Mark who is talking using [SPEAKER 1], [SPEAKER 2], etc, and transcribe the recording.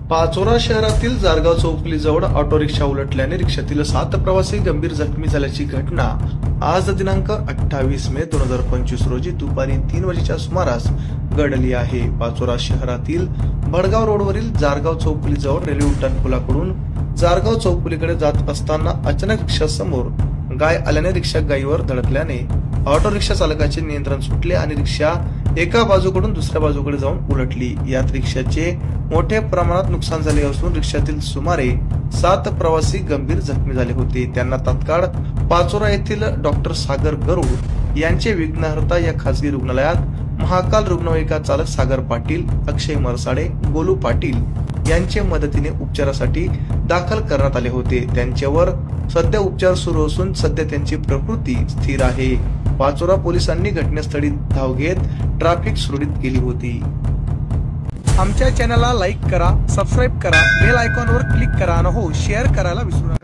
[SPEAKER 1] पाचोरा शहरातील जारगाव चौफुलीजवळ auto rickshaw उलटल्याने रिक्षातील 7 प्रवासी गंभीर जखमी झाल्याची घटना आज दिनांक 28 मे 2025 रोजी दुपारी 3 वाजेच्या सुमारास घडली आहे। पाचोरा शहरातील भडगाव रोडवरील जारगाव चौफुलीजवळ रेल्वे उड्डाणपुलाकडून जारगाव चौफुलीकडे जात असताना अचानक रिक्षा समोर गाय आल्याने रिक्षा गायीवर धडकल्याने ऑटो रिक्षा चालकाचे नियंत्रण सुटले आणि रिक्षा एका बाजूकडून दुसऱ्या बाजूकडे जाऊन उलटली। यात रिक्षाचे मोठ्या प्रमाणात नुकसान झाले असून रिक्षातील सुमारे 7 प्रवासी गंभीर जखमी झाले होते। त्यांना तात्काळ पाचोरा येथील डॉक्टर सागर गरुड यांचे विघ्नहर्ता या खासगी रुग्णालयात महाकाल रुग्णवाहिका चालक सागर पाटील, अक्षय मरसाडे, गोलू पाटील यांच्या मदतीने उपचारासाठी दाखल करण्यात आले होते। त्यांच्यावर सध्या उपचार सुरू असून सध्या त्यांची प्रकृती स्थिर आहे। पाचोरा पोलिसांनी घटनास्थळी धाव घेत ट्रॅफिक सुरळीत केली होती।
[SPEAKER 2] आमच्या चॅनलला लाईक करा, सबस्क्राईब करा, बेल आयकॉनवर क्लिक करा आणि हो शेअर करायला विसरू नका।